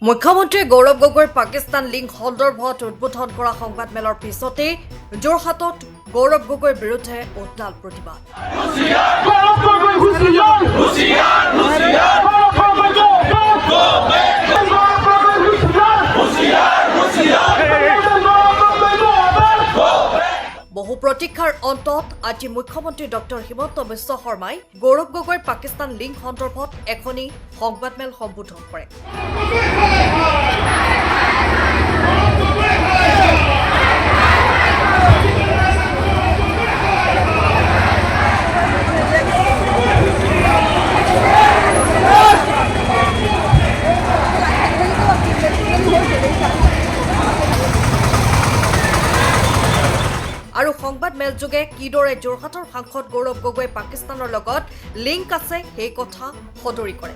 মুখ্যমন্ত্ৰী গৌৰৱ গগৈৰ পাকিস্তান লিংক সন্দৰ্ভত উদ্বোধন কৰা সংবাদমেলৰ পিছতেই যোৰহাটত গৌৰৱ গগৈৰ বিৰুদ্ধে উত্তাল প্ৰতিবাদ। বহু প্ৰতীক্ষাৰ অন্তত আজি মুখ্যমন্ত্ৰী ডক্টৰ হিমন্ত বিশ্ব শৰ্মাই গৌৰৱ গগৈৰ পাকিস্তান লিংক সন্দৰ্ভত এখনি সংবাদমেল সম্বোধন কৰে। আৰু সংবাদমেলযোগে কিদৰে যোৰহাটৰ সাংসদ গৌৰৱ গগৈ পাকিস্তানৰ লগত লিংক আছে সেই কথা সদৰি কৰে।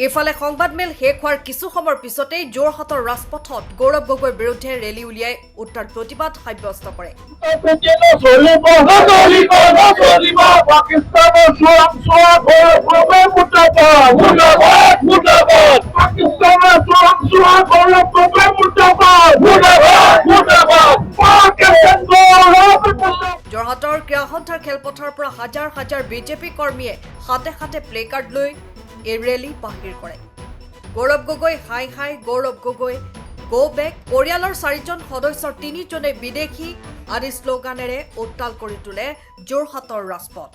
ইফালে সংবাদমেল শেষ হোৱাৰ কিছু সময়ৰ পিছতেই যোৰহাটৰ ৰাজপথত গৌৰৱ গগৈৰ বিৰুদ্ধে ৰেলী উলিয়াই উত্তাল প্ৰতিবাদ সাব্যস্ত কৰে। যোৰহাটৰ ক্ৰীড়া সন্থাৰ খেলপথাৰৰ পৰা হাজাৰ হাজাৰ বিজেপি কৰ্মীয়ে হাতে হাতে প্লে কাৰ্ড লৈ এই ৰেলী বাহিৰ কৰে। গৌৰৱ গগৈ হাই হাই, গৌৰৱ গগৈ গো বেক, পৰিয়ালৰ 4জন সদস্যৰ 3জনে বিদেশী আদি শ্লোগানেৰে উত্তাল কৰি তোলে যোৰহাটৰ ৰাজপথ।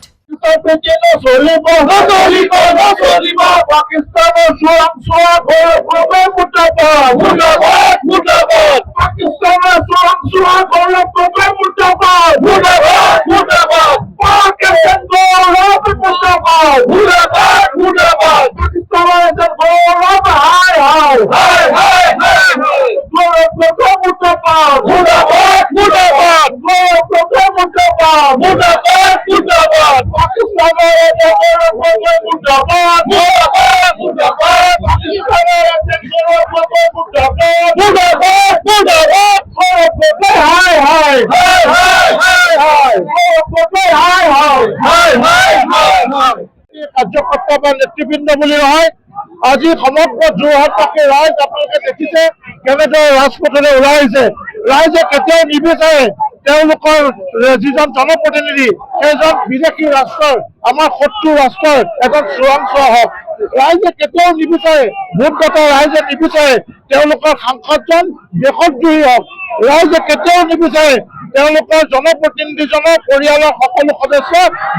কাৰ্যকৰ্তা বা নেতৃবৃন্দ বুলি নহয়, আজি সমগ্ৰ যোৰহাটবাসী ৰাইজ আপোনালোকে দেখিছে কেনেদৰে ৰাজপথলৈ ওলাই আহিছে। ৰাইজে কেতিয়াও নিবিচাৰে তেওঁলোকৰ যিজন জনপ্ৰতিনিধি সেইজন বিদেশী ৰাষ্ট্ৰৰ, আমাৰ শত্ৰু ৰাষ্ট্ৰৰ এজন চোৰাংচোৱা হওক। ৰাইজে কেতিয়াও নিবিচাৰে, ভোটদাতা ৰাইজে নিবিচাৰে তেওঁলোকৰ সাংসদজন দেশদ্ৰোহী হওক। ৰাইজে কেতিয়াও নিবিচাৰে তেওঁলোকৰ জনপ্ৰতিনিধিজনৰ পৰিয়ালৰ সকলো সদস্য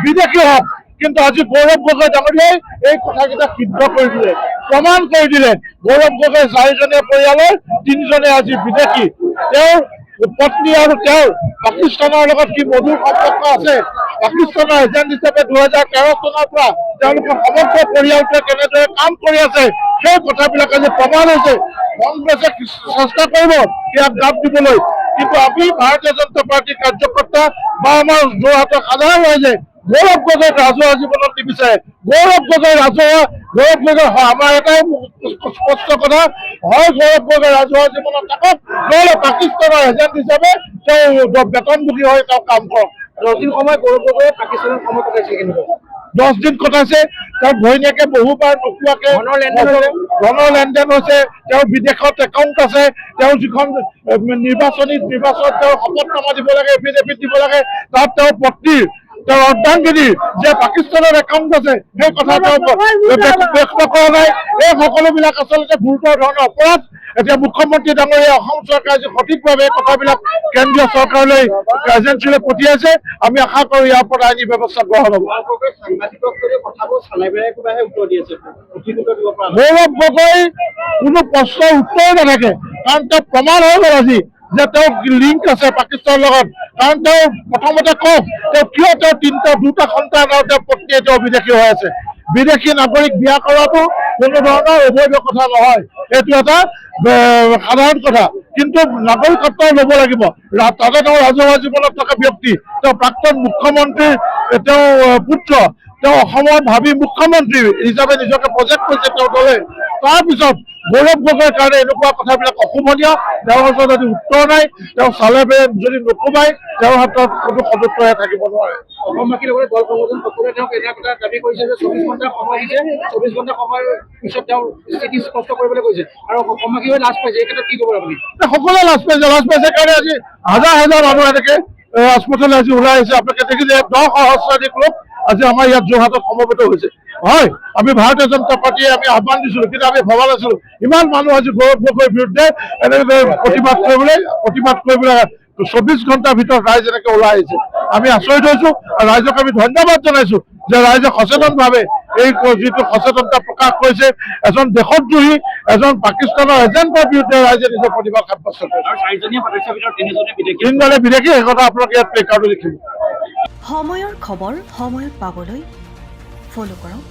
বিদেশী হওক। কিন্তু আজি গৌৰৱ গগৈ ডাঙৰীয়াই এই কথাকেইটা সিদ্ধ কৰি দিলে, প্ৰমাণ কৰি দিলে। গৌৰৱ গগৈ 4জনীয়া পৰিয়ালৰ 3জনে আজি বিদেশী। তেওঁৰ পত্নী আৰু তেওঁৰ পাকিস্তানৰ লগত কি মধুৰ সম্পৰ্ক আছে। পাকিস্তানৰ এজেণ্ট হিচাপে 2013 চনৰ পৰা তেওঁলোকৰ সমগ্ৰ পৰিয়ালটোৱে কেনেদৰে কাম কৰি আছে সেই কথাবিলাক আজি প্ৰমাণ হৈছে। কংগ্ৰেছে চেষ্টা কৰিব ইয়াক গাপ দিবলৈ, কিন্তু আমি ভাৰতীয় জনতা পাৰ্টীৰ কাৰ্যকৰ্তা বা আমাৰ যোৰহাটৰ সাধাৰণ ৰাইজে গৌৰৱ গগৈ ৰাজহুৱা জীৱনত নিবিচাৰে। গৌৰৱ গগৈ আমাৰ এটাই স্পষ্ট কথা, হয় গৌৰৱ গগৈ ৰাজহুৱা জীৱনত থাকক, নহলে পাকিস্তানৰ এজেণ্ট হিচাপে তেওঁ বেতনভোগী হৈ তেওঁ কাম কৰক। 10 দিন সময় গৌৰৱ গগৈয়ে পাকিস্তানত সময় কটাইছে, কিন্তু 10 দিন কটাইছে। তেওঁৰ ভৈনীয়েকে বহুবাৰ নোকোৱাকে ধনৰ লেনদেন হৈছে। তেওঁৰ বিদেশত একাউণ্ট আছে। তেওঁ যিখন নিৰ্বাচন তেওঁ শপতনামা দিব লাগে, এফিডেভিট দিব লাগে, তাত তেওঁৰ পত্নীৰ তেওঁৰ অৰ্ধাংগিনী যে পাকিস্তানৰ একাউণ্ট আছে সেই কথা তেওঁ ব্যক্ত কৰা নাই। এই সকলোবিলাক আচলতে গুৰুতৰ ধৰণৰ অপৰাধ। এতিয়া মুখ্যমন্ত্ৰী ডাঙৰীয়া অসম চৰকাৰে যে সঠিকভাৱে এই কথাবিলাক কেন্দ্ৰীয় চৰকাৰলৈ এজেঞ্চীলৈ পঠিয়াইছে, আমি আশা কৰো ইয়াৰ ওপৰত আইনী ব্যৱস্থা গ্ৰহণ হ'ব। গৌৰৱ গগৈ কোনো প্ৰশ্নৰ উত্তৰে নাথাকে, কাৰণ তেওঁ প্ৰমাণ হৈ গ'ল আজি যে তেওঁ লিংক আছে পাকিস্তানৰ লগত। কাৰণ তেওঁ প্ৰথমতে কওক তেওঁ কিয় তেওঁ 2টা সন্তান আৰু তেওঁৰ পত্নীয়ে তেওঁ বিদেশী হৈ আছে। বিদেশী নাগৰিক বিয়া কৰাটো কোনো ধৰণৰ অবৈধ কথা নহয়, এইটো এটা সাধাৰণ কথা। কিন্তু নাগৰিকত্ব ল'ব লাগিব। তাতে তেওঁ ৰাজহুৱা জীৱনত থকা ব্যক্তি, তেওঁ প্ৰাক্তন মুখ্যমন্ত্ৰীৰ তেওঁ পুত্ৰ। তেওঁ অসমৰ ভাবি মুখ্যমন্ত্ৰী হিচাপে নিজকে প্ৰজেক্ট কৰিছে তেওঁৰ দলে। তাৰপিছত গৌৰৱ গগৈৰ কাৰণে এনেকুৱা কথাবিলাক অশুভনীয়। তেওঁৰ ওচৰত যদি উত্তৰ নাই, তেওঁ চালে যদি নোকোমাই, তেওঁৰ হাতত কোনো সদুত্তৰে থাকিব নোৱাৰে। অসমবাসীৰ লগতে দল সংগঠন সকলোৱে তেওঁক এটা কথা দাবী কৰিছে যে 24 ঘণ্টা সময় দিছে, 24 ঘণ্টা সময়ৰ পিছত তেওঁৰ স্থিতি স্পষ্ট কৰিবলৈ কৈছে আৰু অসমবাসী হৈ লাজ পাইছে। এই ক্ষেত্ৰত কি ক'ব আপুনি? সকলোৱে লাজ পাইছে কাৰণে আজি হাজাৰ হাজাৰ মানুহ এনেকে ৰাজপথলৈ আজি ওলাই আহিছে। আপোনালোকে দেখিছে 10 সহস্ৰাধিক লোক আজি আমাৰ ইয়াত যোৰহাটত সমবেত হৈছে। হয়, আমি ভাৰতীয় জনতা পাৰ্টীয়ে আমি আহ্বান দিছিলো, কিন্তু আমি ভবা নাছিলো ইমান মানুহ আজি গৌৰৱ গগৈৰ বিৰুদ্ধে এনেদৰে প্ৰতিবাদ কৰিবলৈ 24 ঘণ্টাৰ ভিতৰত ৰাইজ এনেকে ওলাই আহিছে। আমি আচৰিত হৈছো আৰু ৰাইজক আমি ধন্যবাদ জনাইছো যে ৰাইজে সচেতনভাৱে এই যিটো সচেতনতা প্ৰকাশ কৰিছে। এজন দেশদ্ৰোহী, এজন পাকিস্তানৰ এজেণ্টৰ বিৰুদ্ধে ৰাইজে নিজৰ প্ৰতিবাদ সাব্যস্ত কৰিছে। 4জনীয়া সদস্যৰ ভিতৰত 3জনে বিদেশী। 3জনে বিদেশী, সেই কথা আপোনালোকে ইয়াত প্লে কাৰ্ডো দেখিব। সময়ৰ খবৰ সময়ত পাবলৈ ফ'ল' কৰক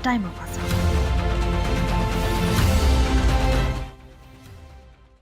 টাইম অফ আছাম।